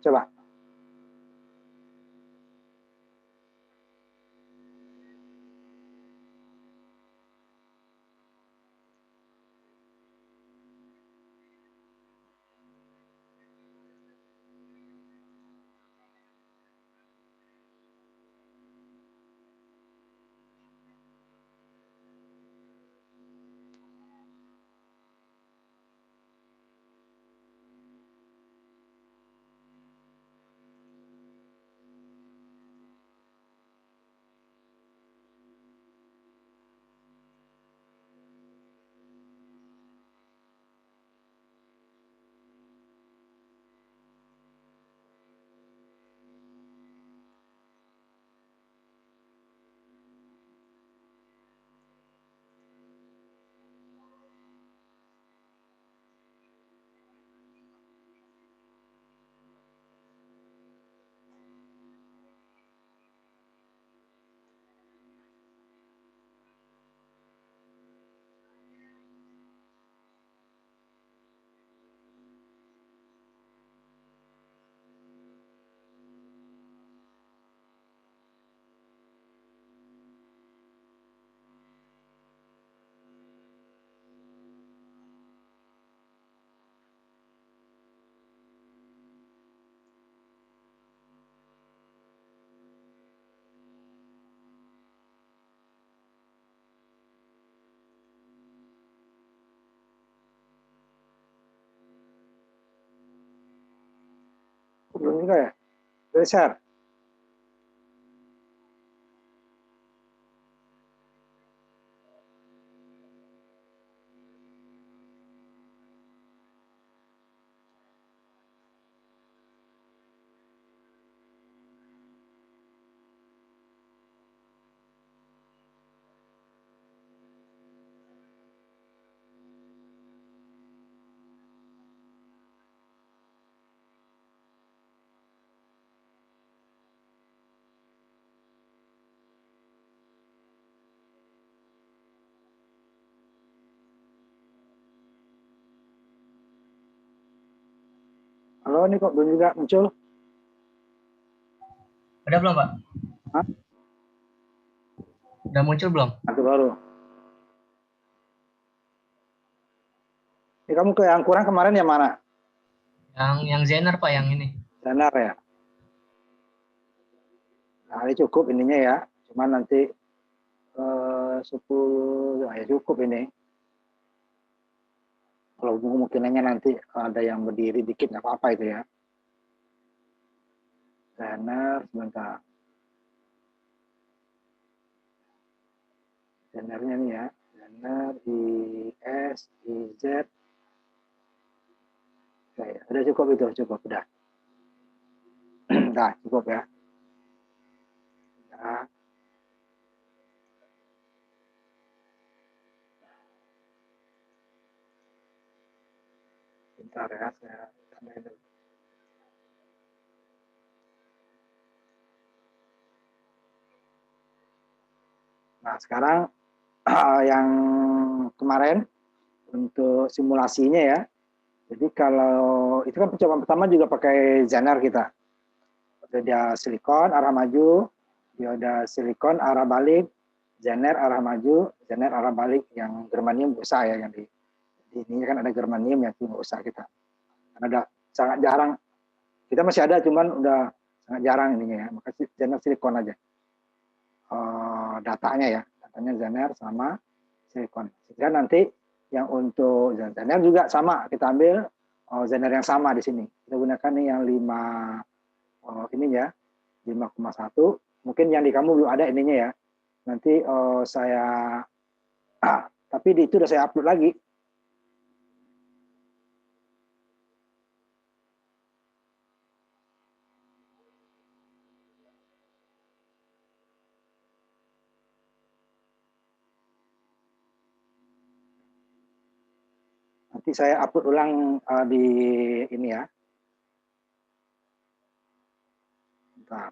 Coba. Belum juga ya? Udah share? Halo, ini kok belum juga muncul? Udah belum, Pak? Hah? Udah muncul belum? Satu baru. Ini kamu ke yang kurang kemarin yang mana? Yang Zener, Pak, yang ini. Zener ya? Nah, ini cukup ininya ya. Cuman nanti 10, ya cukup ini. Kalau kemungkinannya nanti ada yang berdiri dikit, nggak apa-apa itu ya. Zener, sebentar. Zenernya nih ya. Zener, IS, IZ. Oke, udah cukup itu, cukup. Udah. Udah, cukup ya. Udah. Bentar ya, saya tambahin dulu. Nah, sekarang yang kemarin untuk simulasinya ya. Jadi kalau itu kan percobaan pertama juga pakai Zener kita. Dia silikon arah maju, dioda silikon arah balik, Zener arah maju, Zener arah balik. Yang germanium usah ya, yang di ini kan ada germanium yang tidak usah kita. Karena ada sangat jarang. Kita masih ada, cuman udah sangat jarang ininya ya. Maka Zener silikon aja. Datanya ya, datanya Zener sama silikon. Sehingga nanti yang untuk Zener juga sama, kita ambil Zener yang sama di sini. Kita gunakan nih yang 5 ini ya, 5,1. Mungkin yang di kamu belum ada ininya ya. Nanti saya tapi di itu udah saya upload lagi. Nanti saya upload ulang di ini ya. Bentar.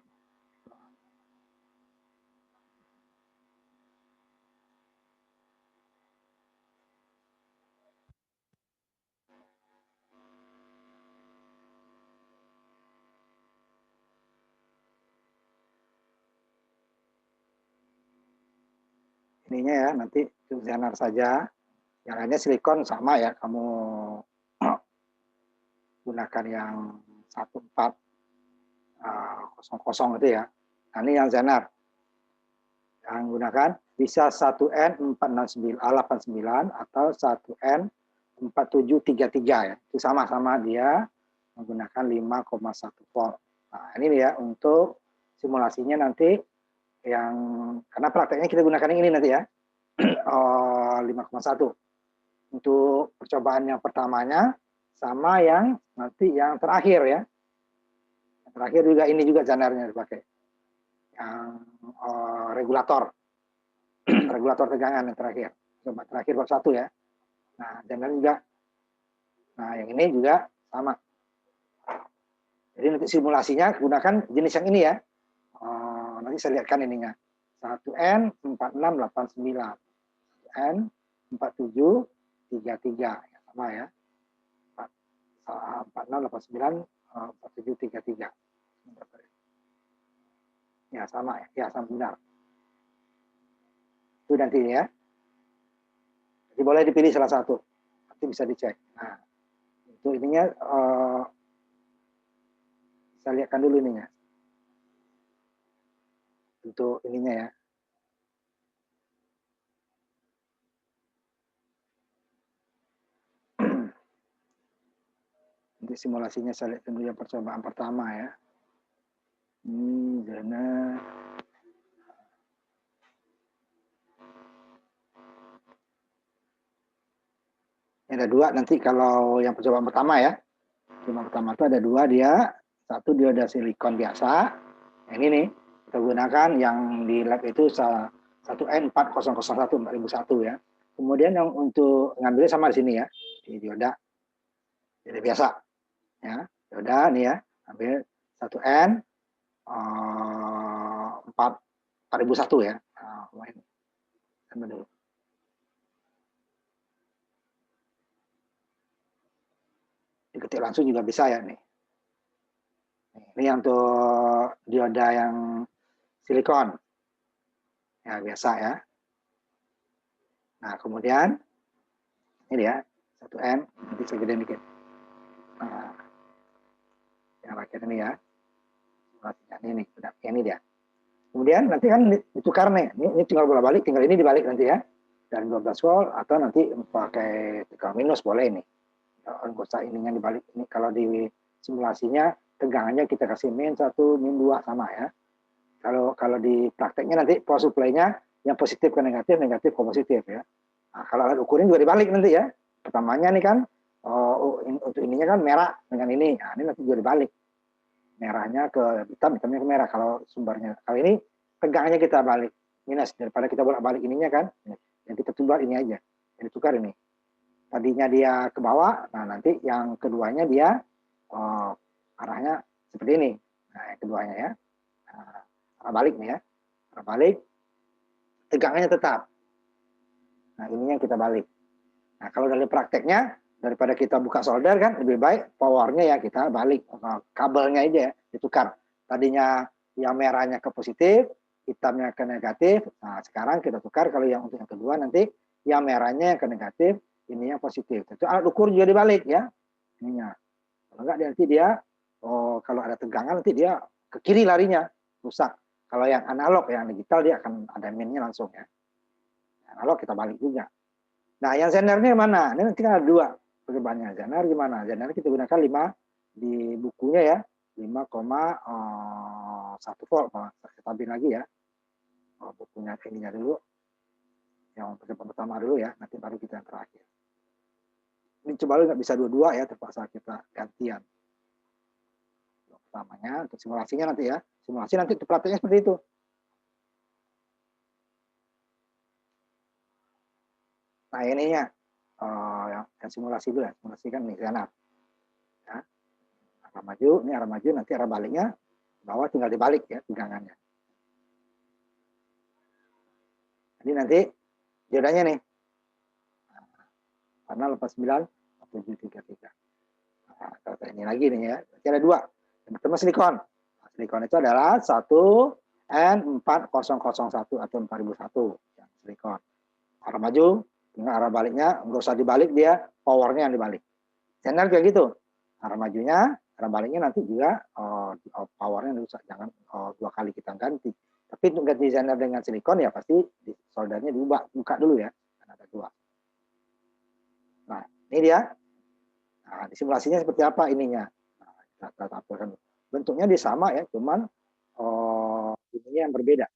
ininya ya, nanti Zenar saja. Yang lainnya silikon sama ya, kamu gunakan yang 1400 itu ya. Nah, ini yang Zenar. Yang gunakan bisa 1N489 atau 1N4733 ya. Itu sama-sama dia menggunakan 5,1 volt. Nah, ini ya untuk simulasinya nanti yang karena prakteknya kita gunakan yang ini nanti ya. 5,1 untuk percobaan yang pertamanya sama yang nanti yang terakhir ya. Yang terakhir juga ini juga zanarnya dipakai. Yang regulator regulator tegangan yang terakhir. Coba terakhir bab 1 ya. Nah, zanar juga. Nah, yang ini juga sama. Jadi nanti simulasinya gunakan jenis yang ini ya. Nanti saya lihatkan ininya. 1N4689. N4733 ya, sama ya. 4689 4733. Ya sama ya, sama benar. Itu nanti ya. Jadi boleh dipilih salah satu. Nanti bisa dicek. Nah, untuk ininya saya lihatkan dulu ininya. Untuk ininya ya. Nanti simulasinya saya lihat dulu yang percobaan pertama ya. Ini dana. Ada dua nanti kalau yang percobaan pertama ya. Percobaan pertama itu ada dua dia. Satu dioda silikon biasa. Ini nih kita gunakan yang di lab itu 1N4001 4001 ya. Kemudian yang untuk ngambilnya sama di sini ya. Di dioda. Jadi biasa. Ya, dioda nih ya. Ambil 1N 4001 ya. Nah, ambil dulu. Diketik langsung juga bisa ya nih. Ini yang untuk dioda yang silikon. Ya, biasa ya. Nah, kemudian ini dia 1N, nanti saya gedein dikit. Nah, yang rakyat ini ya. Ini ini dia. Kemudian nanti kan ditukar nih. Ini tinggal bola balik, tinggal ini dibalik nanti ya. Dan 12 volt atau nanti pakai tegang minus boleh ini. Nggak usah ininya dibalik. Ini kalau di simulasinya tegangannya kita kasih min 1, min 2 sama ya. Kalau di prakteknya nanti power supply-nya yang positif ke negatif, negatif ke positif ya. Nah, kalau alat ukurnya juga dibalik nanti ya. Pertamanya nih kan untuk ininya kan merah dengan ini. Nah, ini nanti juga dibalik. Merahnya ke hitam, hitamnya ke merah kalau sumbernya. Kalau ini tegangannya kita balik minus daripada kita bolak-balik ininya kan. Yang kita tukar ini aja. Yang ditukar ini. Tadinya dia ke bawah, nah nanti yang keduanya dia arahnya seperti ini. Nah, yang keduanya ya. Nah, arah balik nih ya. Arah balik. Tegangannya tetap. Nah, ini yang kita balik. Nah, kalau dari prakteknya, daripada kita buka solder kan, lebih baik powernya ya kita balik. Kabelnya aja ya, ditukar. Tadinya yang merahnya ke positif, hitamnya ke negatif. Nah, sekarang kita tukar kalau yang untuk yang kedua nanti, yang merahnya yang ke negatif, ini yang positif. Itu alat ukur juga dibalik ya. Ininya. Kalau enggak nanti dia, kalau ada tegangan nanti dia ke kiri larinya, rusak. Kalau yang analog, yang digital dia akan ada minnya langsung ya. Analog kita balik juga. Nah, yang zenernya mana? Ini nanti kan ada dua percobaannya. Zener gimana? Zener kita gunakan 5 di bukunya ya. 5,1 volt. Saya tambahin lagi ya. Bukunya ininya dulu. Yang percobaan pertama dulu ya. Nanti baru kita yang terakhir. Ini coba lu nggak bisa dua-dua ya. Terpaksa kita gantian. Pertamanya untuk simulasinya nanti ya. Simulasi nanti prakteknya seperti itu. Nah, ininya yang simulasi dulu ya. Simulasi kan nih sana. Ya. Arah maju, ini arah maju, nanti arah baliknya bawah tinggal dibalik ya tegangannya. Jadi nanti diodanya nih. Karena 89 733. Nah, kalau ini lagi nih ya. Berarti ada dua. Yang pertama silikon. Nah, silikon itu adalah 1N4001 atau 4001. Yang silikon. Arah maju, dengan arah baliknya nggak usah dibalik, dia powernya yang dibalik. Zener kayak gitu, arah majunya, arah baliknya nanti juga powernya rusak, jangan 2 kali kita ganti. Tapi untuk ganti zener dengan silikon ya pasti soldernya buka dulu ya, kan ada 2. Nah ini dia. Nah, di simulasinya seperti apa ininya? Nah, kita tampilkan. Bentuknya dia sama ya, cuman ininya yang berbeda,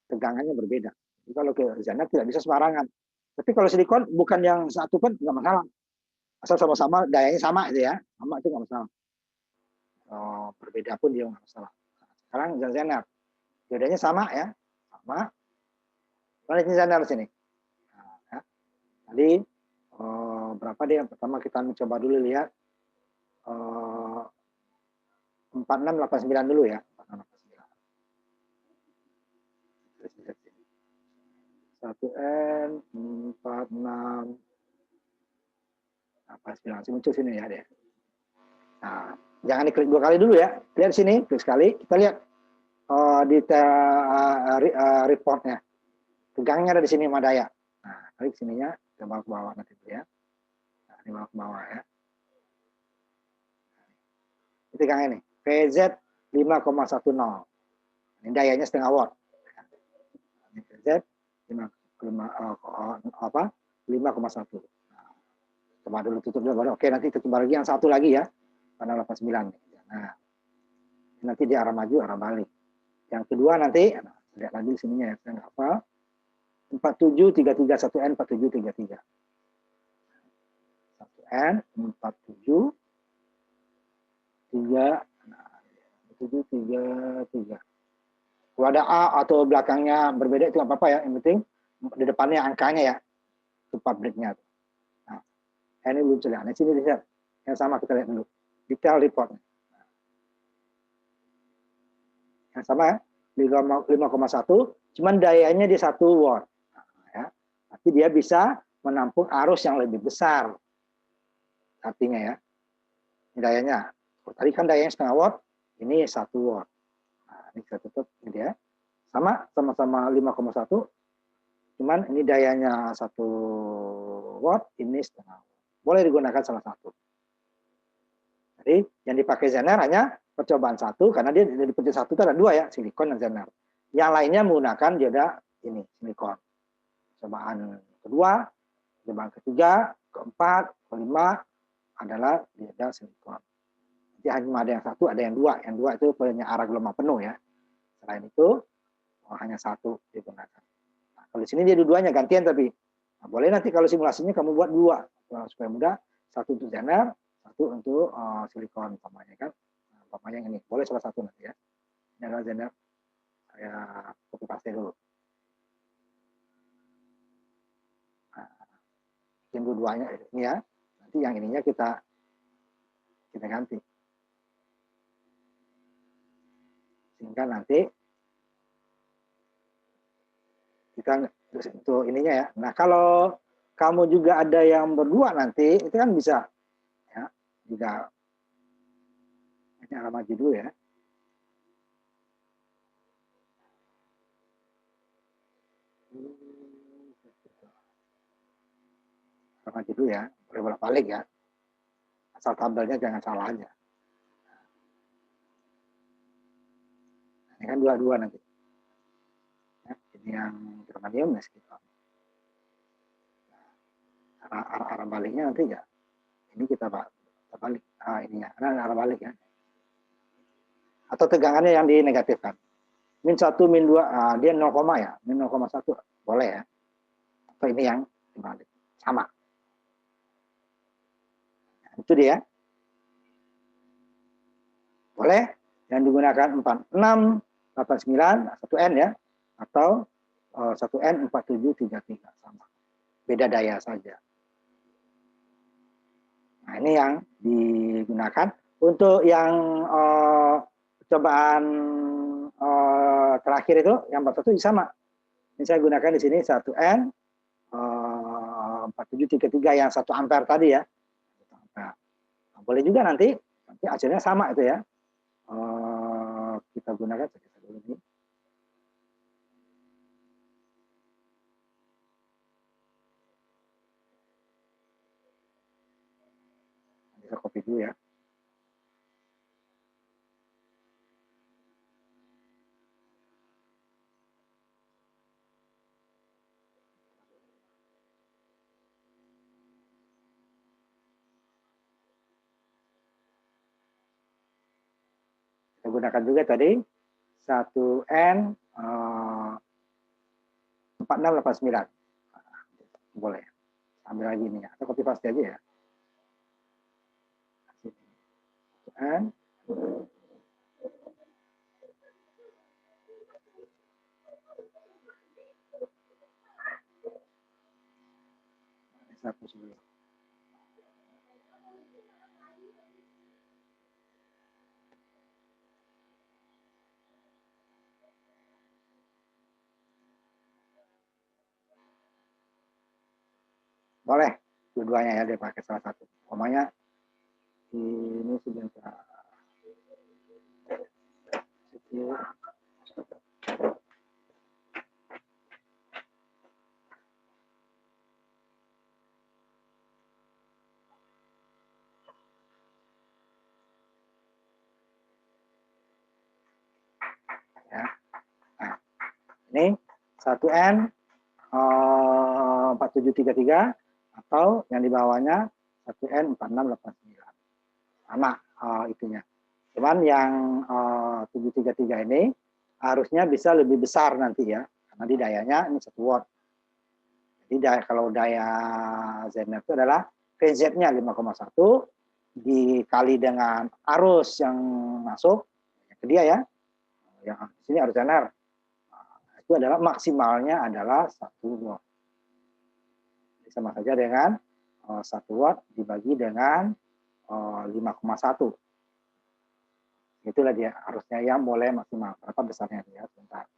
tegangannya berbeda. Jadi kalau ke zener tidak bisa sembarangan. Tapi kalau silikon bukan yang satu pun nggak masalah, asal sama-sama dayanya sama itu ya, sama itu nggak masalah. Berbeda pun dia nggak masalah. Nah, sekarang zener, bedanya sama ya, sama. Mana zener sini? Nah, ya. Tadi berapa dia? Pertama kita mencoba dulu lihat 4689 dulu ya. 1N 4689 muncul sini ya dia. Nah, jangan diklik 2 kali dulu ya. Lihat sini, klik sekali. Kita lihat detail reportnya. Tegangnya ada di sini Madaya. Nah, klik sininya, kita bawa ke bawah nanti ya. Nah, ini bawa ke bawah ya. Ini tegang ini, PZ 5,10. Ini dayanya setengah watt. Ini PZ 5,1. Nah, coba dulu tutup dulu baru. Oke, nanti tutup lagi yang satu lagi ya. Karena 89. Nah, nanti di arah maju, arah balik. Yang kedua nanti, nah, lihat lagi di sininya ya, saya nggak apa. 4733 1N 4733. 1N 47 3 733. Kalau ada A atau belakangnya berbeda itu nggak apa-apa ya, yang penting di depannya angkanya ya, itu pabriknya. Nah, ini belum terlihat. Nah, sini lihat yang sama, kita lihat dulu detail report. Yang sama ya, 5,1, cuman dayanya di 1 watt. Nah, ya. Tapi dia bisa menampung arus yang lebih besar. Artinya ya, ini dayanya. Tadi kan dayanya setengah watt, ini 1 watt. Nah, ini kita tutup ini ya. Sama-sama 5,1, cuman ini dayanya 1 watt, ini setengah watt. Boleh digunakan salah satu. Jadi yang dipakai zener hanya percobaan 1, karena dia di pencet 1 itu ada 2 ya, silikon dan zener. Yang lainnya menggunakan joda ini, silikon. Percobaan kedua, percobaan ketiga, keempat, kelima adalah joda silikon. Jadi hanya ada yang 1, ada yang 2. Yang 2 itu punya arah gelombang penuh ya. Selain itu hanya 1 digunakan. Nah, kalau di sini dia dua-duanya gantian tapi. Nah, boleh nanti kalau simulasinya kamu buat 2 supaya mudah, 1 untuk zener, 1 untuk silikon umpamanya kan. Nah, umpamanya yang ini. Boleh salah satu nanti ya. Ini adalah zener. Saya copy paste dulu. Nah, bikin dua-duanya ini ya. Nanti yang ininya kita ganti. Sehingga nanti kita untuk ininya ya. Nah, kalau kamu juga ada yang berdua nanti, itu kan bisa ya, juga ini arah maju dulu ya. Arah maju dulu ya, boleh bolak-balik ya. Asal tabelnya jangan salah aja. Ini kan dua-dua nanti. Ya, ini yang germanium ya sekitar. Arah baliknya nanti ya. Ini kita balik. Ininya, arah balik ya. Atau tegangannya yang dinegatifkan. -1, -2, dia 0, ya. -0,1 boleh ya. Atau ini yang dibalik. Sama. Nah, itu dia. Boleh yang digunakan 46, 89, 1N ya. Atau 1N 4733 sama. Beda daya saja. Nah, ini yang digunakan. Untuk yang percobaan terakhir itu, yang 41 sama. Ini saya gunakan di sini 1N 4733 yang 1 ampere tadi ya. Nah, boleh juga nanti hasilnya sama itu ya. Kita gunakan dulu ini. Kita copy dulu ya. Kita gunakan juga tadi 1N 4689. Boleh. Ambil lagi ini ya. Atau copy paste aja ya. N 1 boleh dua-duanya ya, dia pakai salah satu. Umpamanya ini sebentar. Ya. Nah, ini 1N 4733 atau yang di bawahnya 1N 4689. Sama itunya. Cuman yang 733 ini harusnya bisa lebih besar nanti ya, karena di dayanya ini 1 watt. Jadi kalau daya Zener itu adalah VZ-nya 5,1 dikali dengan arus yang masuk ke dia ya. Yang sini arus Zener. Itu adalah maksimalnya adalah 1 watt. Sama saja dengan 1 watt dibagi dengan 5,1. Itulah dia arusnya yang boleh maksimal. Berapa besarnya dia? Sebentar.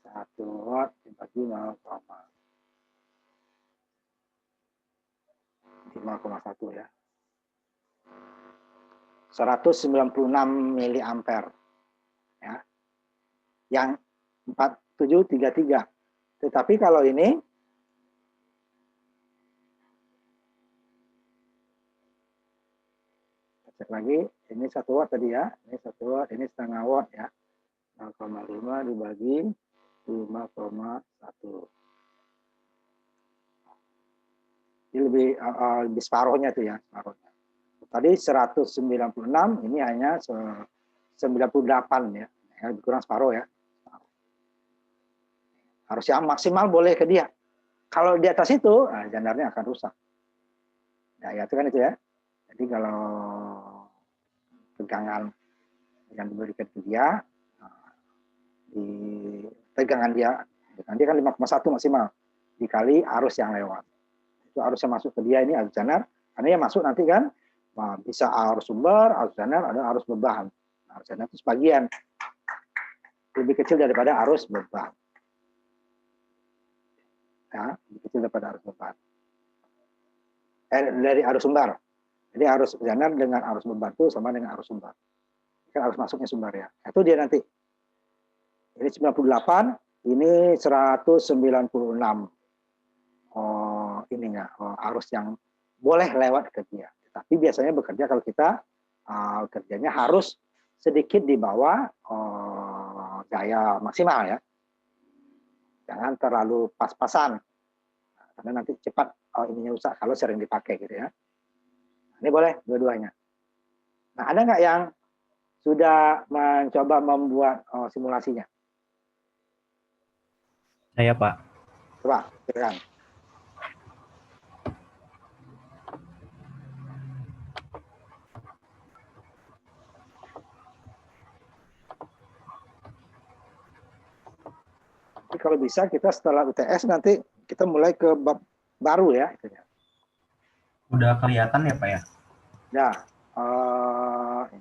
1 watt dibagi 5,1 ya. 196 miliampere. Ya. Yang 4733. Tetapi kalau ini cek lagi, ini 1 watt tadi ya, ini 1 watt, ini setengah watt ya, 0,5 dibagi 5,1. Ini lebih separuhnya tuh ya, separuhnya. Tadi 196, ini hanya 98 ya, lebih kurang separuh ya. Harusnya maksimal boleh ke dia. Kalau di atas itu, jandarnya akan rusak. Nah, ya itu kan itu ya. Jadi kalau tegangan yang diberikan ke dia, di tegangan dia kan 5,1 maksimal dikali arus yang lewat. Itu arus yang masuk ke dia ini arus Zener, karena yang masuk nanti kan bisa arus sumber, arus Zener, ada arus beban. Arus Zener itu sebagian lebih kecil daripada arus beban. Ya, lebih kecil daripada arus beban. Dari arus sumber. Jadi arus Zener dengan arus beban itu sama dengan arus sumber. Kan arus masuknya sumber ya. Itu dia nanti. Ini 98, ini 196. Ininya arus yang boleh lewat ke dia. Tapi biasanya bekerja kalau kita kerjanya harus sedikit di bawah daya maksimal ya. Jangan terlalu pas-pasan. Karena nanti cepat ininya rusak kalau sering dipakai gitu ya. Ini boleh dua-duanya. Nah, ada nggak yang sudah mencoba membuat simulasinya? Saya, Pak. Coba, silakan. Jadi kalau bisa kita setelah UTS nanti kita mulai ke bab baru ya. Udah kelihatan ya, Pak ya? Nah,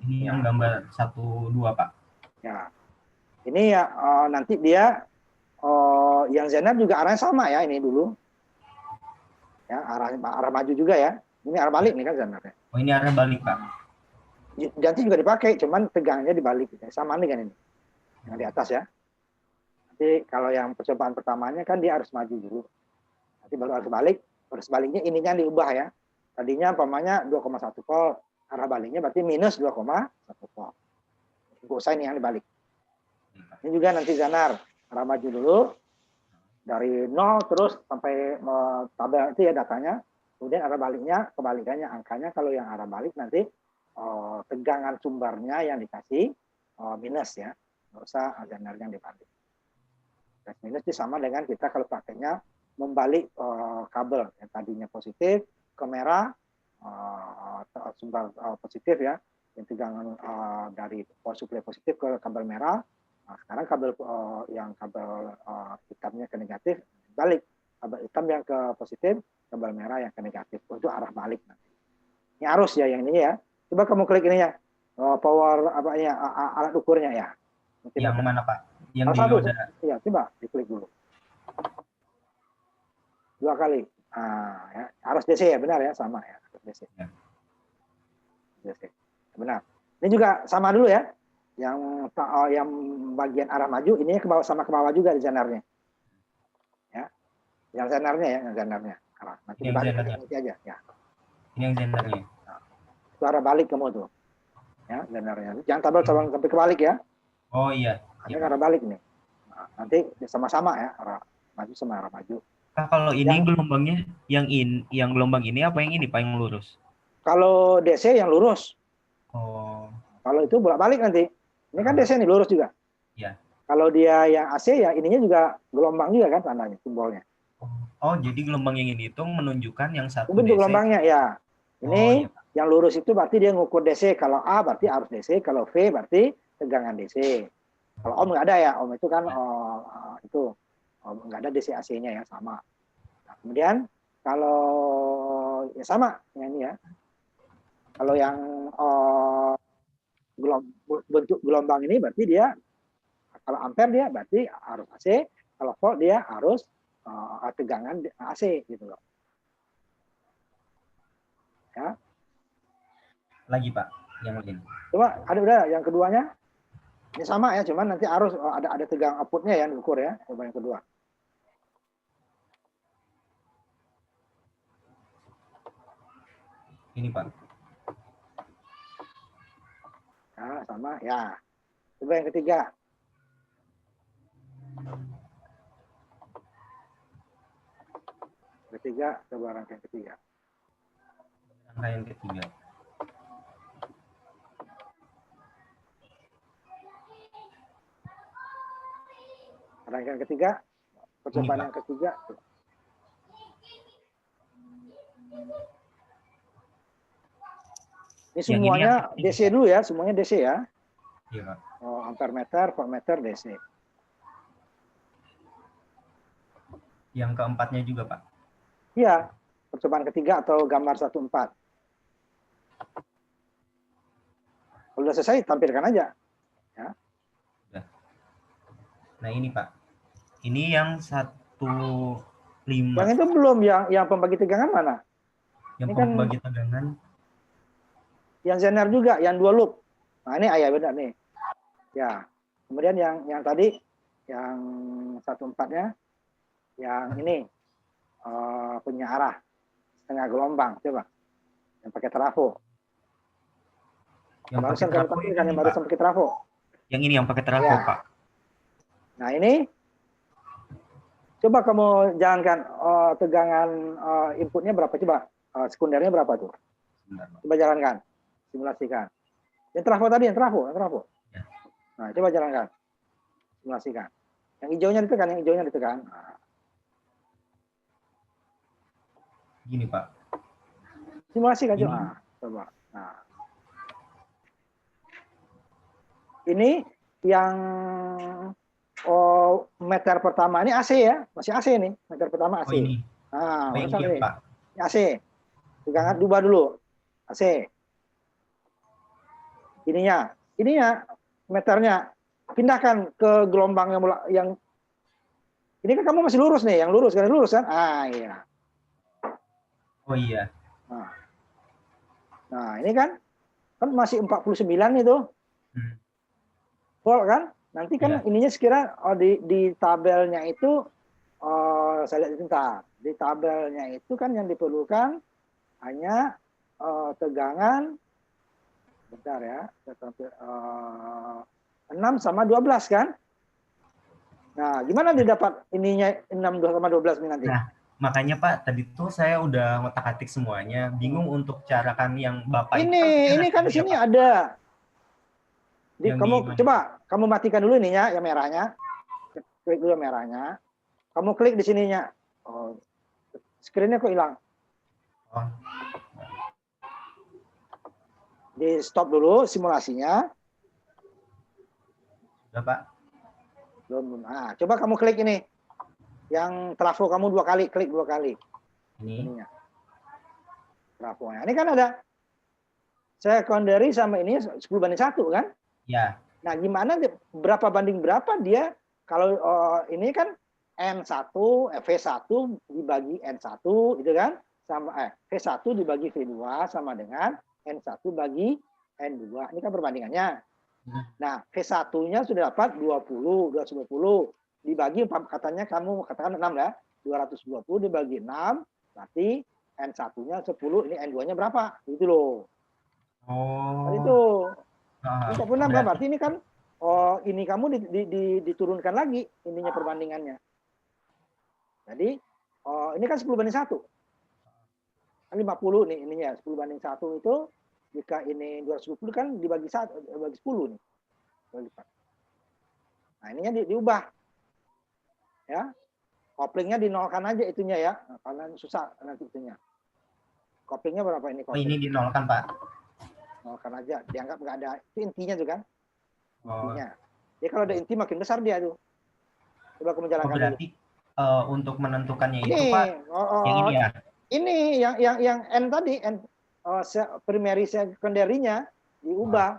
ini yang gambar 1, 2, Pak. Ya, ini ya nanti dia yang Zener juga arahnya sama ya ini dulu. Ya, arah maju juga ya. Ini arah balik nih kan Zenernya. Oh, ini arah balik, Pak. Nanti juga dipakai, cuman tegangannya dibalik. Sama nih kan ini. Yang di atas ya. Nanti kalau yang percobaan pertamanya kan dia harus maju dulu. Nanti baru harus balik. Harus baliknya ininya diubah ya. Tadinya umpamanya 2,1 volt, arah baliknya berarti minus 2,1 volt. Nggak usah ini yang dibalik. Ini juga nanti Zanar, arah maju dulu, dari 0 terus sampai tabel itu ya datanya, kemudian arah baliknya, kebalikannya angkanya, kalau yang arah balik nanti tegangan sumbernya yang dikasih minus ya, nggak usah Zanar yang dibalik. Plus minus itu sama dengan kita kalau pakainya membalik kabel yang tadinya positif ke merah, sumber positif ya, yang tegangan dari power supply positif ke kabel merah. Nah, sekarang kabel yang kabel hitamnya ke negatif, balik kabel hitam yang ke positif, kabel merah yang ke negatif. Itu arah balik nanti. Ini arus ya yang ini ya. Coba kamu klik ini ya, power apa ya, alat ukurnya ya. Mungkin yang mana Pak? Yang di satu, noda. ya coba diklik dulu. 2 kali. Nah, ya. Arus DC ya, benar ya, sama ya. DC. Ya. DC. Benar. Ini juga sama dulu ya. Yang bagian arah maju ini ke bawah, sama ke bawah juga di zanarnya. Ya. Yang zanarnya ya, yang zanarnya. Nanti dibalik aja ya. Ini yang zanarnya. Nah, itu arah balik kamu tuh. Ya, zanarnya. Jangan tabel sampai kebalik ya. Oh iya. Ini arah balik nih. Nah, nanti sama-sama ya, arah maju sama arah maju. Nah, kalau ini gelombangnya yang gelombang ini apa yang ini Pak, yang lurus? Kalau DC yang lurus. Oh. Kalau itu bolak-balik nanti. Ini kan DC nih lurus juga. Ya. Kalau dia yang AC ya ininya juga gelombang juga kan tandanya, simbolnya. Oh, jadi gelombang yang ini itu menunjukkan yang satu bentuk DC. Gelombangnya ya. Ini iya. yang lurus itu berarti dia ngukur DC. Kalau A berarti arus DC, kalau V berarti tegangan DC. Kalau Ohm nggak ada ya, Ohm itu kan itu nggak ada DC AC-nya ya, sama. Nah, kemudian kalau ya sama yang ini ya. Kalau yang bentuk gelombang ini berarti dia, kalau ampere dia berarti arus AC, kalau volt dia arus tegangan AC gitu loh. Ya. Lagi Pak, yang lain. Coba ada udah yang keduanya. Ini sama ya, cuman nanti arus ada tegangan outputnya ya diukur ya. Coba yang kedua. Ini Pak. Nah, sama ya. Coba yang ketiga. Ketiga, coba rangkaian ketiga. Rangkaian ketiga. Rangkaian ketiga, percobaan yang ketiga. Ini semuanya ini DC dulu ya, semuanya DC ya. Iya Pak. Ampere meter, voltmeter, DC. Yang keempatnya juga Pak. Iya, percobaan ketiga atau gambar 14. Kalau sudah selesai, tampilkan aja. Ya. Udah. Nah ini Pak. Ini yang 15. Yang itu belum, yang pembagi tegangan mana? Yang ini pembagi kan, tegangan. Yang zener juga, yang 2 loop. Nah ini ayah benar nih. Ya. Kemudian yang tadi, yang 14-nya, yang ini punya arah setengah gelombang, coba. Yang pakai trafo. Yang pakai trafo kan yang barusan pakai trafo. Yang ini yang pakai trafo ya. Pak. Nah ini coba kamu jalankan tegangan inputnya berapa, coba sekundernya berapa tuh? Coba jalankan, simulasikan. Yang trafo tadi, yang trafo. Ya. Nah coba jalankan, simulasikan. Yang hijaunya ditekan, Nah. Gini Pak. Simulasikan coba. Nah. Ini yang meter pertama ini AC ya, masih AC nih, meter pertama AC. Oh ini. Nah, ini Pak. Ini AC. Tegangan diubah dulu. AC. Ininya meternya pindahkan ke gelombang yang ini kan kamu masih lurus nih, yang lurus kan? Ah iya. Oh iya. Nah, ini kan masih 49 itu. Volt kan? Nanti kan ininya sekira di tabelnya itu saya lihat sebentar. Di tabelnya itu kan yang diperlukan hanya tegangan, bentar ya, 6 sama 12 kan? Nah, gimana dia dapat ininya 6 sama 12 ini nanti? Nah, makanya Pak, tadi tuh saya udah ngotak-atik semuanya, bingung untuk carakan yang Bapak itu kan Ini kan di ya sini Pak. ada. Yang di Kamu mana? coba kamu matikan dulu ininya yang merahnya. Klik dulu yang merahnya. Kamu klik di sininya. Oh, screen-nya kok hilang. Oh, Di stop dulu simulasinya. sudah Pak. Belum. Nah, coba kamu klik ini. Yang trafo kamu 2 kali, klik 2 kali. Ini. Ininya. Trafonya. Ini kan ada secondary sama ini 10:1 kan? Ya. Nah, gimana berapa banding berapa dia kalau ini kan N1, V1 dibagi N1 gitu kan? Sama V1 dibagi V2 sama dengan N1 bagi N2. Ini kan perbandingannya. Nah, V1-nya sudah dapat 20, 220 dibagi katanya kamu katakan 6 ya. 220 dibagi 6 berarti N1-nya 10, ini N2-nya berapa? Gitu loh. Tadi itu. Ini 46 kan berarti ini kan ini kamu diturunkan lagi ininya perbandingannya. Jadi ini kan 10:1. Kan 50 nih ininya 10:1 itu jika ini 220 kan dibagi 10 nih. Nah, ininya diubah. Ya. Koplingnya dinolkan aja itunya ya. Karena susah nanti itunya. Koplingnya berapa ini Oh, kopling? ini dinolkan Pak. Nolkan aja, dianggap nggak ada. Itu intinya juga kan? Intinya. Oh. Jadi kalau ada inti makin besar dia tuh. Coba kamu jalankan dulu. Berarti untuk menentukannya Ini, itu Pak, yang ini ya? Ini yang N tadi, primary secondary-nya diubah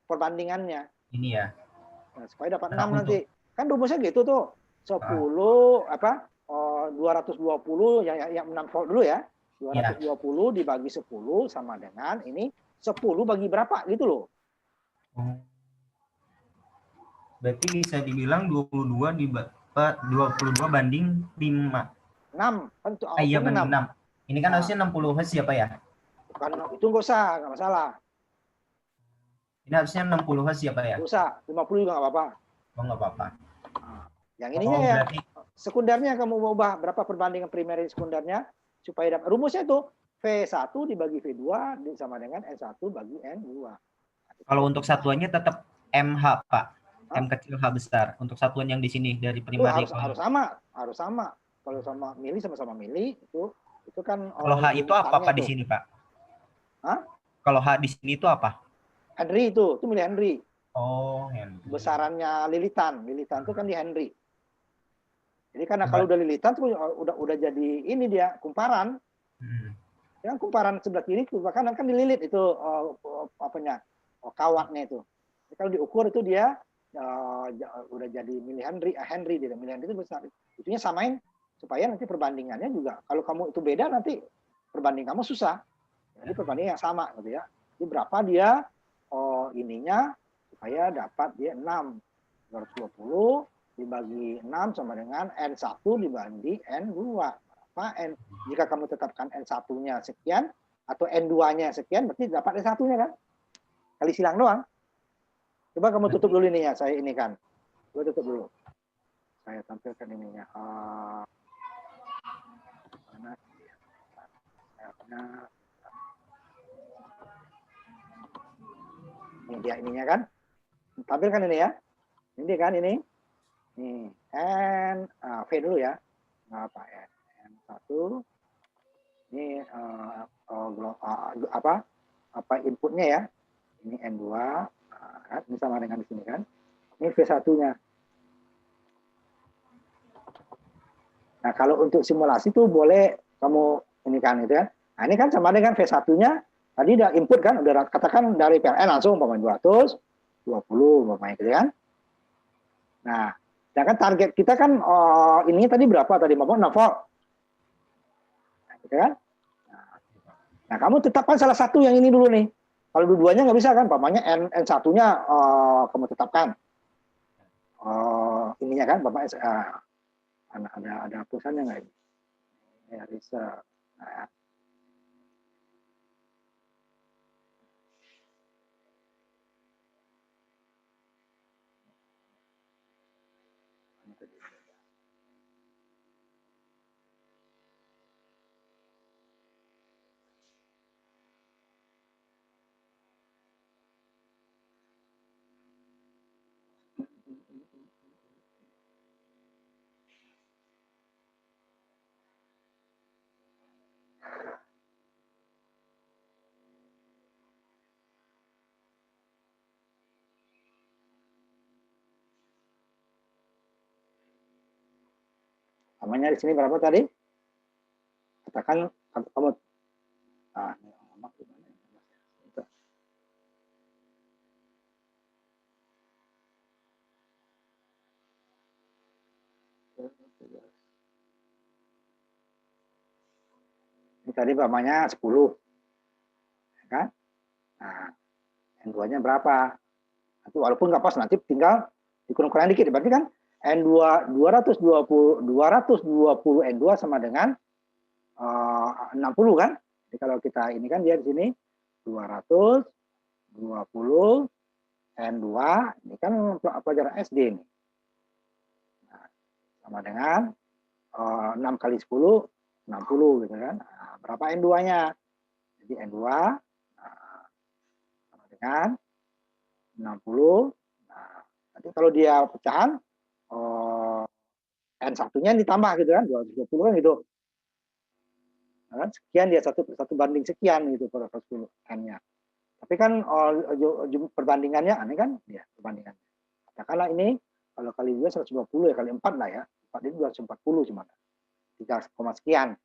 perbandingannya. Ini ya. Nah, supaya dapat 6 Nah, nanti. Kan rumusnya gitu tuh. 220 yang 6 volt dulu ya. 220 dibagi 10 sama dengan ini 10 bagi berapa gitu loh. Berarti bisa dibilang 22 banding 5. 6 kan Iya banding 6. Ini kan harusnya 60 Hz ya Pak ya? Bukan, itu nggak usah, nggak masalah. Ini harusnya 60 Hz ya Pak ya? Nggak usah, 50 juga nggak apa-apa. Oh nggak apa-apa. Yang ininya ya, berarti sekundernya kamu mau ubah berapa perbandingan primary sekundernya supaya dapat rumusnya itu V1 dibagi V2 sama dengan N1 bagi N2. Kalau untuk satuannya tetap MH Pak. M kecil H besar. Untuk satuan yang di sini dari primary harus sama. Kalau sama mili sama-sama mili itu kan. Kalau H itu apa Pak di sini Pak? Hah? Kalau H di sini itu apa? Henry itu mili Henry. Oh, Henry. Besarannya lilitan itu kan di Henry. Jadi karena kalau udah lilitan tuh udah jadi ini dia kumparan. Yang kumparan sebelah kiri sebelah kanan kan dililit itu kawatnya itu. Jadi kalau diukur itu dia udah jadi mili Henry dia mili Henry itu besar. Itunya samain supaya nanti perbandingannya juga kalau kamu itu beda nanti perbanding kamu susah. Jadi perbandingan yang sama gitu ya. Jadi berapa dia ininya supaya dapat dia 6. 220 dibagi 6 sama dengan N1 dibagi N2. Berapa N? Jika kamu tetapkan N1-nya sekian atau N2-nya sekian, berarti dapat N1-nya kan? Kali silang doang. Coba kamu tutup dulu ininya, saya ini kan. Coba tutup dulu. Saya tampilkan ininya. Ini dia ininya kan. Tampilkan ini ya. Ini kan ini. Nih, V dulu ya. Apa ya? N1. Ini apa inputnya ya? Ini N2. Kan? Ini sama dengan di sini kan. Ini V1-nya. Nah, kalau untuk simulasi tuh boleh kamu ini kan gitu ya. Nah, ini kan sama dengan V1-nya. Tadi udah input kan, udah katakan dari PLN langsung umpamanya 220 umpamanya gitu kan. Nah, sedangkan target kita kan ini tadi berapa tadi? 6 volt. Nah, gitu kan? Nah, kamu tetapkan salah satu yang ini dulu nih. Kalau dua-duanya nggak bisa kan, umpamanya N1-nya kamu tetapkan. Ininya kan, Bapak ada pulsannya nggak ini? Ya, bisa. Nah, Namanya di sini berapa tadi? Katakan kamu. Nah, ini tadi umpamanya 10. Kan? Nah, N2-nya berapa? Nanti walaupun nggak pas, nanti tinggal dikurang-kurang dikit. Berarti kan N2 220 N2 sama dengan 60 kan? Jadi kalau kita ini kan dia di sini 220 N2, ini kan pelajaran SD ini. Nah, sama dengan 6 kali 10, 60 gitu kan. Nah, berapa N2-nya? Jadi N2 sama dengan 60. Nah, nanti kalau dia pecahan, N1-nya ditambah gitu kan, 220 kan gitu. Nah, sekian dia satu banding sekian gitu pada 10 N-nya. Tapi kan perbandingannya aneh kan? Ya, perbandingannya. Katakanlah ini kalau kali 2 120 ya, kali 4 lah ya. 4 itu 240 cuma. 3, sekian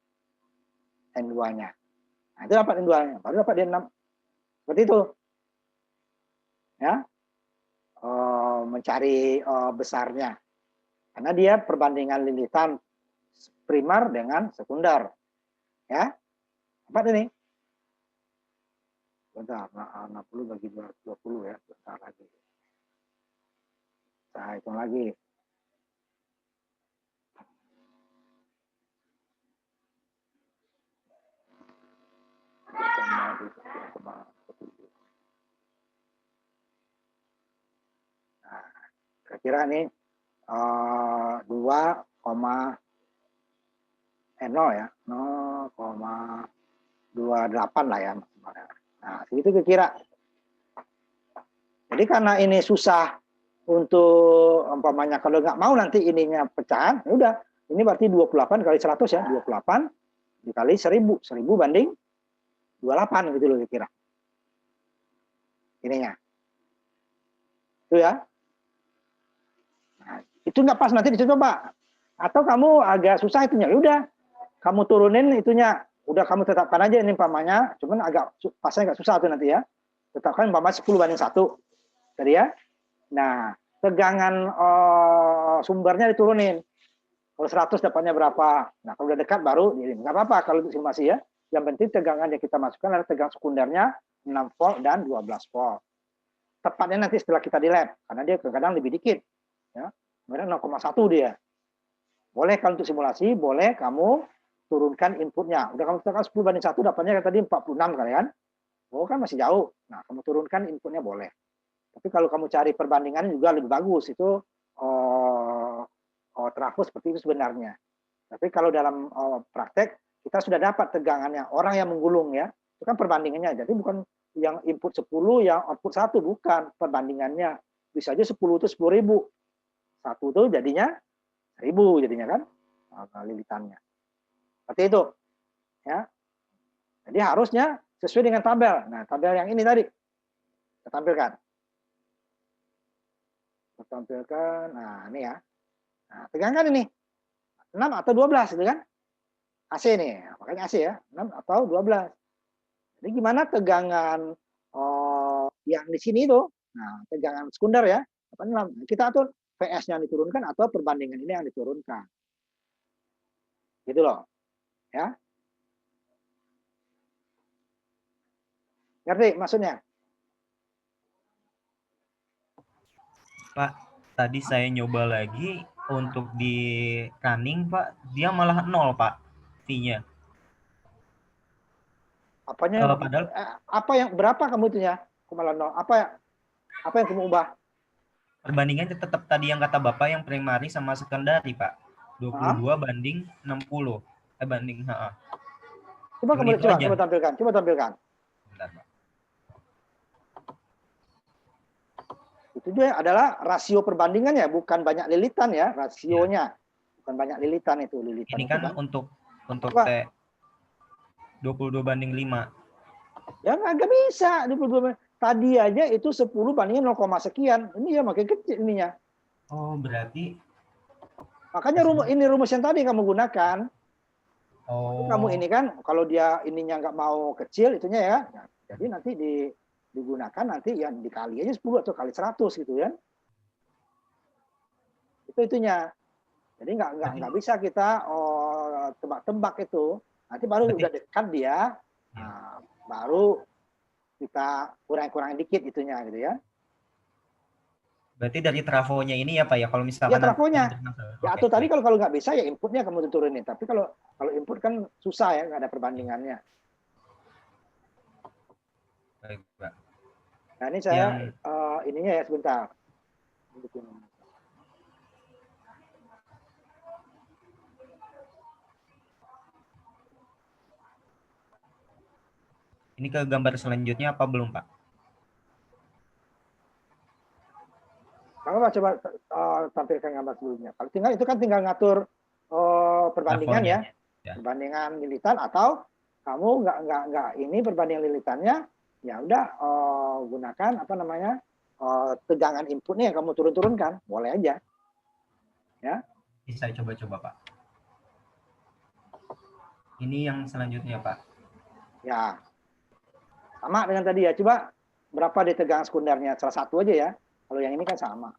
N2-nya. Nah, itu dapat N2-nya. Baru dapat dia 6. Seperti itu. Ya. Mencari besarnya. Karena dia perbandingan lilitan primer dengan sekunder. Ya. Dapat ini. Bentar, 60 bagi 220 ya. Bentar lagi. Saya hitung lagi. Nah, kira-kira nih 2, ya, 0,28 lah ya. Nah, segitu kira-kira. Jadi karena ini susah untuk umpamanya kalau nggak mau nanti ininya pecahan, ya udah. Ini berarti 28 kali 100 ya, 28 dikali 1000, 1000 banding 28 gitu loh kira-kira. Ininya. Itu ya. Nah, itu nggak pas nanti dicoba. Atau kamu agak susah itunya, ya udah. Kamu turunin itunya, udah kamu tetapkan aja ini umpamanya, cuman agak pasnya agak susah tuh nanti ya. Tetapkan umpamanya 10 banding 1. Tadi ya. Nah, tegangan sumbernya diturunin. Kalau 100 dapatnya berapa? Nah, kalau udah dekat baru nggak apa-apa kalau untuk simulasi ya. Yang penting tegangan yang kita masukkan adalah tegangan sekundernya 6 volt dan 12 volt. Tepatnya nanti setelah kita di lab, karena dia kadang lebih dikit. Ya. Kemudian 0,1 dia. Boleh kalau untuk simulasi, boleh kamu turunkan inputnya. Udah kamu tekan 10 banding 1, dapatnya tadi 46 kali kan. Oh kan masih jauh. Nah, kamu turunkan inputnya boleh. Tapi kalau kamu cari perbandingan juga lebih bagus. Itu trafo seperti itu sebenarnya. Tapi kalau dalam praktek, kita sudah dapat tegangannya. Orang yang menggulung ya, itu kan perbandingannya. Jadi bukan yang input 10, yang output 1. Bukan perbandingannya. Bisa aja 10 itu 10.000. 1 itu jadinya 1000 jadinya kan lilitannya. Seperti itu. Ya. Jadi harusnya sesuai dengan tabel. Nah, tabel yang ini tadi. Kita tampilkan. Kita tampilkan. Nah, ini ya. Nah, tegangkan ini. 6 atau 12 gitu kan. AC nih. Makanya AC ya. 6 atau 12. Jadi gimana tegangan yang di sini itu? Nah, tegangan sekunder ya. 6. Kita atur VS-nya diturunkan atau perbandingan ini yang diturunkan. Gitu loh. Ya. Ngerti maksudnya? Pak, tadi saya nyoba lagi untuk di running, Pak. Dia malah 0, Pak. V-nya. Apanya? Padahal apa yang berapa kamu itunya? Malah 0. Apa yang kamu ubah? perbandingannya tetap tadi yang kata Bapak yang primary sama secondary, Pak. 22 banding 60. Banding, Coba tampilkan. Bentar, Pak. Itu dia adalah rasio perbandingannya, bukan banyak lilitan ya, rasionya. Bukan banyak lilitan itu, lilitan. Ini kan untuk T 22 banding 5. Ya nggak bisa 22. Tadi aja itu 10 bandingin 0, sekian. Ini ya makin kecil ininya. Oh, berarti Makanya rumus yang tadi kamu gunakan. Oh. Kamu ini kan, kalau dia ininya nggak mau kecil, itunya ya. Nah, jadi nanti digunakan nanti ya dikali aja 10 atau kali 100 gitu ya. Itu itunya. Jadi nggak bisa kita tebak-tebak itu. Nanti baru udah dekat dia, nah, baru kita kurang-kurangin dikit itunya gitu ya. Berarti dari trafonya ini ya Pak ya, kalau misalkan Ya trafonya. Ya atau tadi baik. kalau nggak bisa ya inputnya kamu turunin. Tapi kalau input kan susah ya, nggak ada perbandingannya. Baik, Pak. Nah ini saya ininya ya sebentar. Ini ke gambar selanjutnya apa belum Pak? Kamu coba tampilkan gambar sebelumnya. Kalau tinggal itu kan tinggal ngatur perbandingan ya. Perbandingan lilitan, atau kamu nggak ini perbandingan lilitannya, ya udah gunakan apa namanya tegangan inputnya yang kamu turunkan, boleh aja. Ya. Bisa coba-coba Pak. Ini yang selanjutnya Pak. Ya. Sama dengan tadi ya. Coba berapa di tegangan sekundernya? Salah satu aja ya. Kalau yang ini kan sama.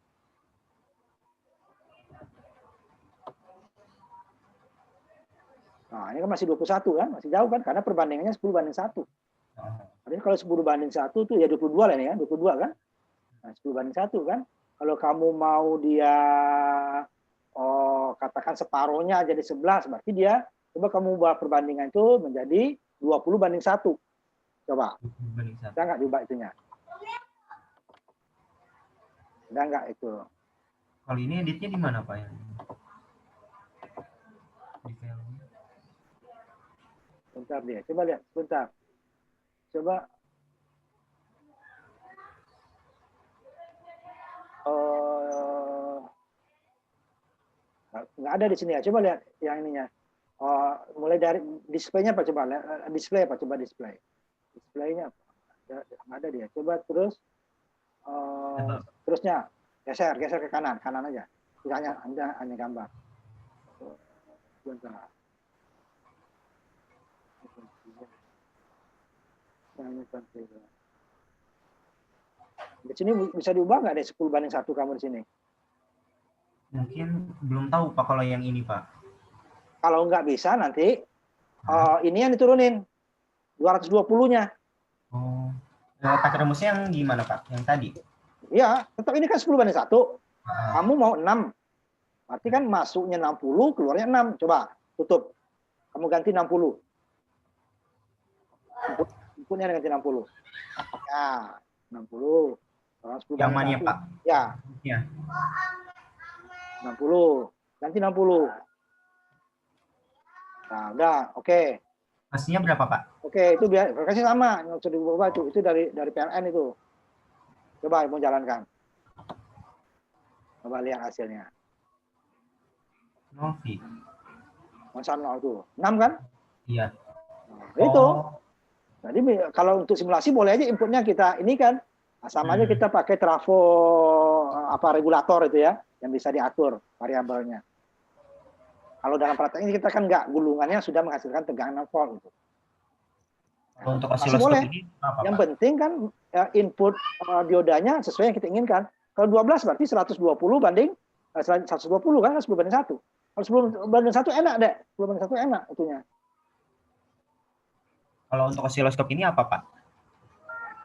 Nah, ini kan masih 21 kan? Masih jauh kan? Karena perbandingannya 10:1. Jadi kalau 10:1 tuh ya 22 lah ini ya, 22 kan? Nah, 10:1 kan? Kalau kamu mau dia katakan separohnya jadi 11, berarti dia coba kamu ubah perbandingan itu menjadi 20:1. Coba. Bisa nggak diubah itunya? Ada nggak itu? Kalau ini editnya di mana Pak ya? Di film. Bentar dia, coba lihat, bentar. Coba nggak ada di sini ya. Coba lihat yang ininya. Mulai dari displaynya apa coba? Display apa coba display? Displaynya apa? Nggak ada dia. Coba terus terusnya geser ke kanan aja. Hanya gambar. Bentar. Di sini bisa diubah nggak deh 10:1 kamu di sini? Mungkin belum tahu Pak kalau yang ini Pak. Kalau nggak bisa nanti ini yang diturunin 220-nya. Oh. Pakai rumusnya yang gimana Pak? Yang tadi? Iya, tetap ini kan 10:1. Kamu mau 6. Berarti kan masuknya 60, keluarnya 6. Coba tutup. Kamu ganti 60. Inputnya ganti 60. Ya, 60. Yang mana Pak? Ya. 60. Ganti 60. Nah, udah, oke. Pastinya berapa Pak? Oke, itu biar frekuensi sama, nggak usah diubah itu dari PLN itu. Coba mau jalankan. Coba lihat hasilnya. 0 V. Masa 0 itu. 6 kan? Iya. Nah, itu. Jadi kalau untuk simulasi boleh aja inputnya kita ini kan. Sama aja kita pakai trafo regulator itu ya, yang bisa diatur variabelnya. Kalau dalam praktek ini kita kan nggak, gulungannya sudah menghasilkan tegangan volt gitu. Nah, untuk osiloskop ini apa, yang penting kan input diodanya sesuai yang kita inginkan. Kalau 12 berarti 120 banding 120 kan 10:1. Kalau 10:1 enak deh. 10:1 enak itunya. Kalau untuk osiloskop ini apa Pak?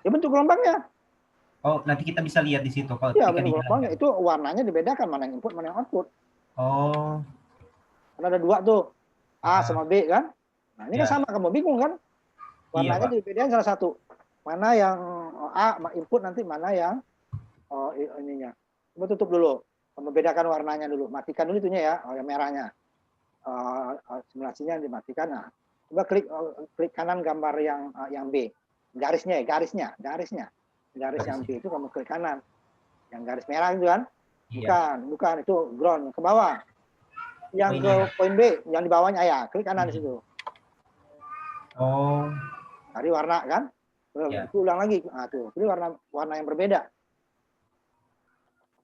Ya bentuk gelombangnya. Oh, nanti kita bisa lihat di situ Pak. Iya, bentuk gelombangnya itu warnanya dibedakan mana yang input mana yang output. Oh. Karena ada dua tuh, A sama B kan. Nah ini kan sama, kamu bingung kan? Warnanya dibedakan salah satu. Mana yang A input nanti mana yang ininya. Coba tutup dulu. Membedakan warnanya dulu. Matikan dulu itunya ya, yang merahnya. Simulasinya dimatikan. Nah, coba klik kanan gambar yang B. Garisnya. Garis yang B itu kamu klik kanan. Yang garis merah itu kan? Bukan itu ground ke bawah. Yang ke poin B, yang di bawahnya ya, klik kanan di situ. Oh. Cari warna kan? Itu ulang lagi. Nah, tuh, ini warna yang berbeda.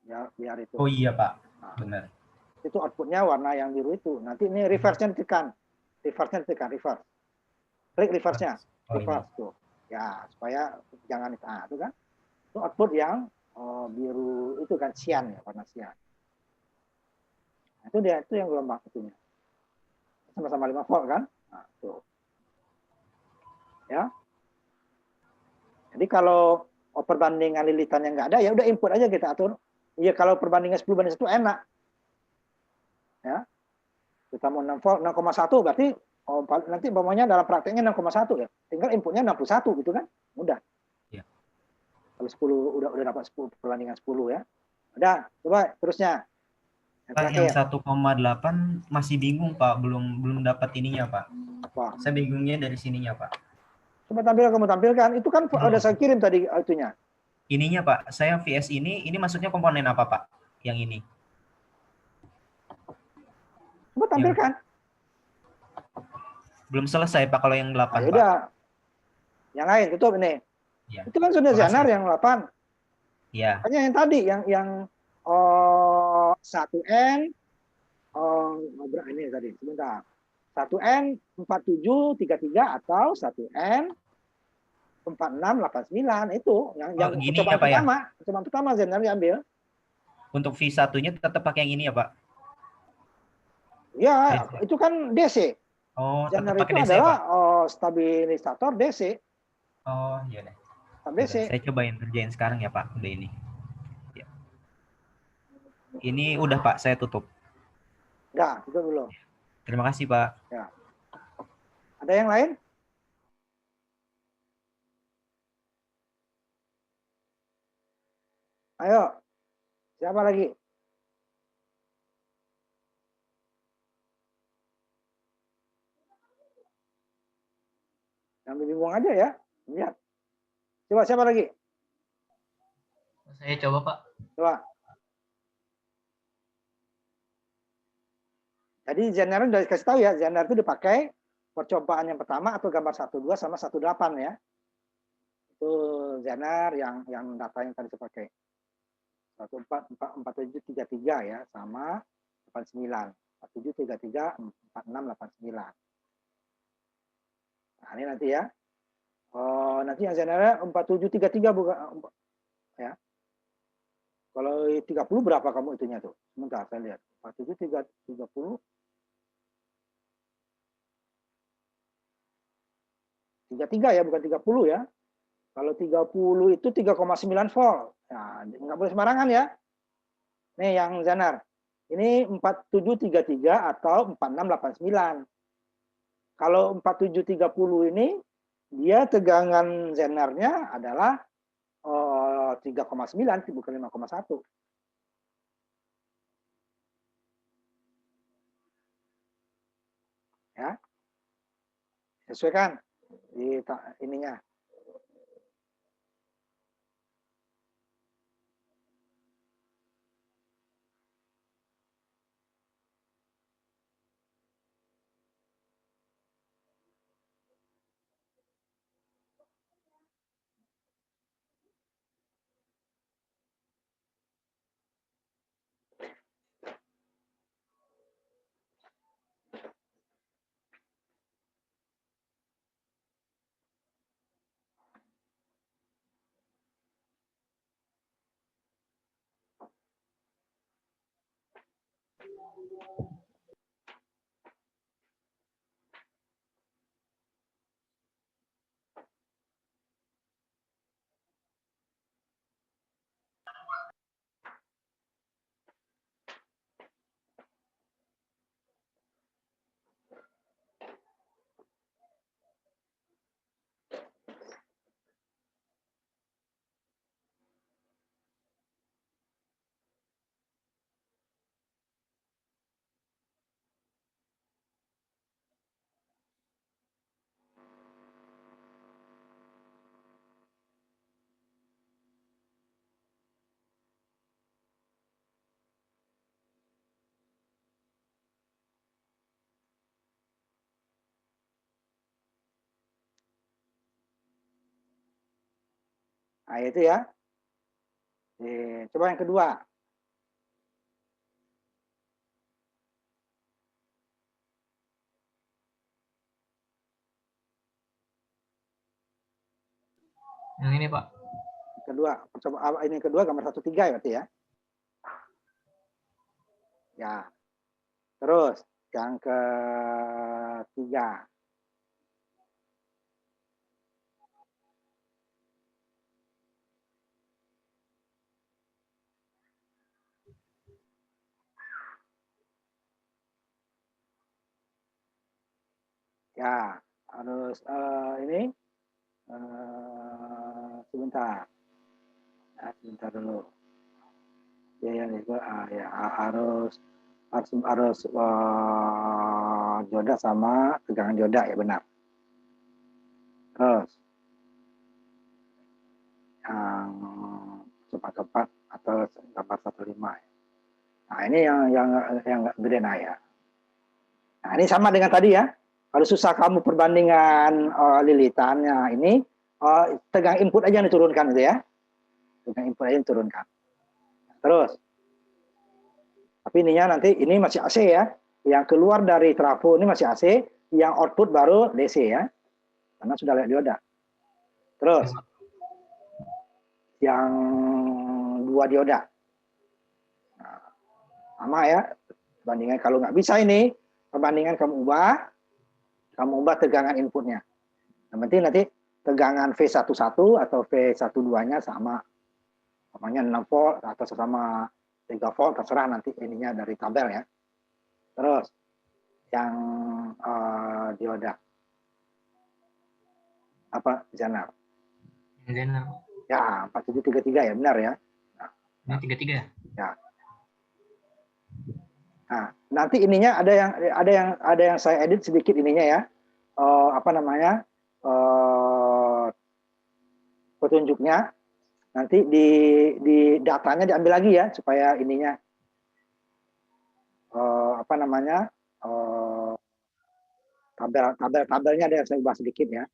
Ya, biar itu. Oh iya Pak, benar. Itu outputnya warna yang biru itu. Nanti ini reverse-nya ditekan. Reverse-nya ditekan, reverse. Klik reverse-nya. Oh, ini. Reverse tuh. Ya, supaya jangan itu kan. Itu output yang biru itu kan cyan ya, warna cyan. Nah, itu dia, itu yang gelombang itunya. Sama-sama 5 volt kan? Nah, tuh. Ya. Jadi kalau perbandingan lilitan yang nggak ada, ya udah input aja kita atur. Iya, kalau perbandingan 10:1 enak. Ya. Kita mau 6 volt, 6,1 berarti nanti umpamanya dalam prakteknya 6,1 ya. Tinggal inputnya 61 gitu kan. Mudah. Ya. Kalau 10 udah dapat 10 perbandingan 10 ya. Udah, coba terusnya. Pak, yang 1,8 masih bingung Pak, belum dapat ininya Pak. Wah. Saya bingungnya dari sininya Pak. Coba kamu tampilkan. Itu kan udah saya kirim tadi itunya. Ininya Pak, saya VS ini maksudnya komponen apa Pak? Yang ini. Coba tampilkan. Belum selesai Pak kalau yang 8 Pak. Udah. Yang lain tutup ini. Ya. Itu kan sudah Zener yang 8. Iya. Hanya yang tadi yang 1N ini tadi sebentar. 1N 4733 atau 1N 4689 itu yang percobaan pertama. Ya? Percobaan pertama Zener diambil. Untuk V1-nya tetap pakai yang ini ya, Pak? Ya, itu kan DC. Oh, Zener tetap pakai itu DC, adalah Pak? stabilisator DC. Oh, iya deh. DC. Saya cobain kerjain sekarang ya, Pak. Udah ini. Ya. Ini udah, Pak. Saya tutup. Udah, itu belum. Terima kasih, Pak. Ya. Ada yang lain? Ayo. Siapa lagi? Yang bingung aja ya. Lihat. Coba siapa lagi? Saya coba, Pak. Coba. Jadi Zener udah dikasih tahu ya, Zener itu dipakai percobaan yang pertama atau gambar 12 sama 18 ya. Itu Zener yang data yang tadi saya pakai. 144733 ya sama 89. 4733 4689. Nah, ini nanti ya. Nanti yang Zener 4733 bukan ya. Kalau 30 berapa kamu itunya tuh? Sebentar saya lihat. 4730 33 ya, bukan 30 ya. Kalau 30 itu 3,9 volt. Nah, nggak boleh sembarangan ya. Nih yang Zener. Ini 4733 atau 4689. Kalau 4730 ini dia tegangan Zenernya adalah 3,9 bukan 5,1. Ya. Sesuaikan di ininya. Nah, itu ya. Coba yang kedua. Yang ini Pak. Kedua, coba ini kedua gambar 1,3 ya berarti ya. Ya. Terus yang ketiga. Ya, harus ini sebentar. Ya, sebentar dulu. Ya, itu ya harus joda sama tegangan joda ya benar. Terus yang cepat atau gambar 1,5. Nah, ini yang gede nah ya. Nah, ini sama dengan tadi ya. Kalau susah kamu perbandingan lilitannya ini tegang input aja yang diturunkan gitu ya. Tegang input aja yang diturunkan. Terus tapi ininya nanti ini masih AC ya. Yang keluar dari trafo ini masih AC, yang output baru DC ya. Karena sudah lihat dioda. Terus yang 2 dioda. Nah, sama ya. Perbandingan kalau nggak bisa ini, perbandingan kamu ubah tegangan inputnya. Yang penting nanti tegangan V11 atau V12-nya sama. Namanya 6 volt atau sama 3 volt, terserah nanti ininya dari tabel ya. Terus yang dioda. Apa? Zener. Zener. Ya, 4733 ya, benar ya. Ini 33 ya? Ya. Nah, nanti ininya ada yang saya edit sedikit ininya ya. Apa namanya? Petunjuknya nanti di datanya diambil lagi ya supaya ininya apa namanya? Tabelnya ada yang saya ubah sedikit ya.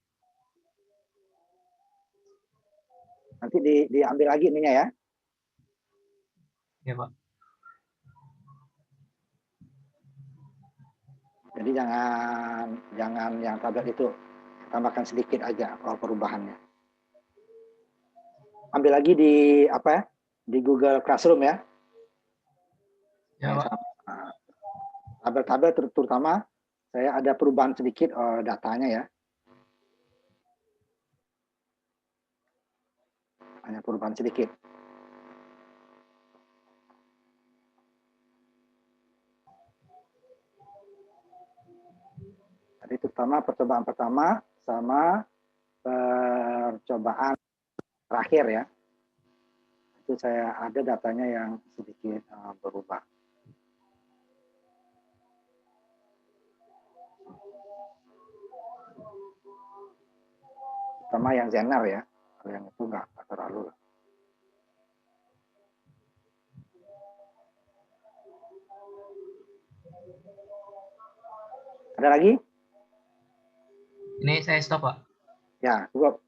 Nanti diambil lagi ininya ya. Ya Pak. Jadi jangan yang tabel itu tambahkan sedikit aja perubahannya. Ambil lagi di apa ya? Di Google Classroom ya. Ya Pak. Tabel-tabel terutama saya ada perubahan sedikit datanya ya. Hanya perubahan sedikit. Jadi terutama percobaan pertama sama percobaan terakhir ya. Itu saya ada datanya yang sedikit berubah. Terutama yang Zener ya. Kalau yang itu nggak terlalu. Ada lagi? Ini saya stop Pak. Ya, cukup.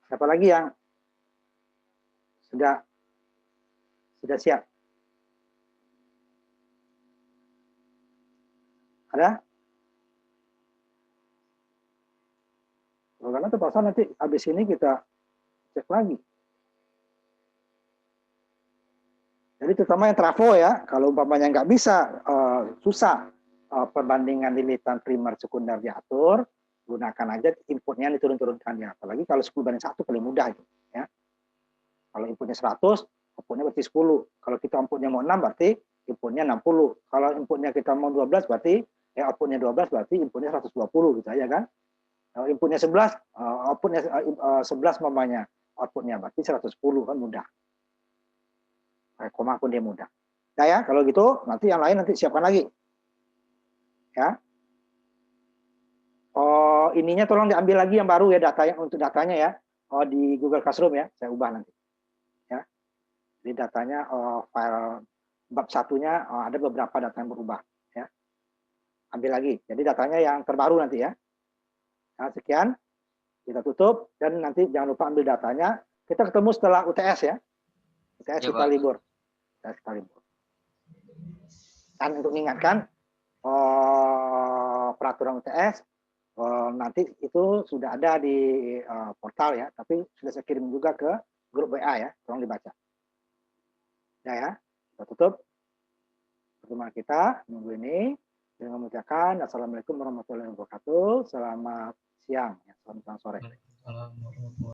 Siapa lagi yang sudah siap? Ada? Karena terpaksa nanti habis ini kita cek lagi. Jadi terutama yang trafo ya, kalau umpamanya nggak bisa, susah perbandingan lilitan primer sekunder diatur, gunakan aja inputnya diturun-turunkan ya. Apalagi kalau 10:1 paling mudah itu. Ya. Kalau inputnya 100, outputnya berarti 10. Kalau kita inputnya mau 6 berarti inputnya 60. Kalau inputnya kita mau 12 berarti outputnya 12 berarti inputnya 120 gitu aja kan. Kalau inputnya 11, outputnya 11 mamanya, outputnya berarti 110 kan mudah. Koma pun dia mudah. Nah ya, kalau gitu nanti yang lain nanti siapkan lagi. Ya. Oh, ininya tolong diambil lagi yang baru ya datanya untuk datanya ya. Oh, di Google Classroom ya, saya ubah nanti. Ya. Jadi datanya file bab satunya ada beberapa data yang berubah. Ya. Ambil lagi. Jadi datanya yang terbaru nanti ya. Nah, sekian. Kita tutup dan nanti jangan lupa ambil datanya. Kita ketemu setelah UTS ya. UTS Ya, kita Pak. libur. UTS kita libur. Dan untuk mengingatkan peraturan UTS nanti itu sudah ada di portal ya, tapi sudah saya kirim juga ke grup WA ya, tolong dibaca. Ya, kita tutup pertemuan kita minggu ini dengan mengucapkan Assalamualaikum warahmatullahi wabarakatuh. Selamat siang, ya, selamat sore. Waalaikumsalam warahmatullahi wabarakatuh.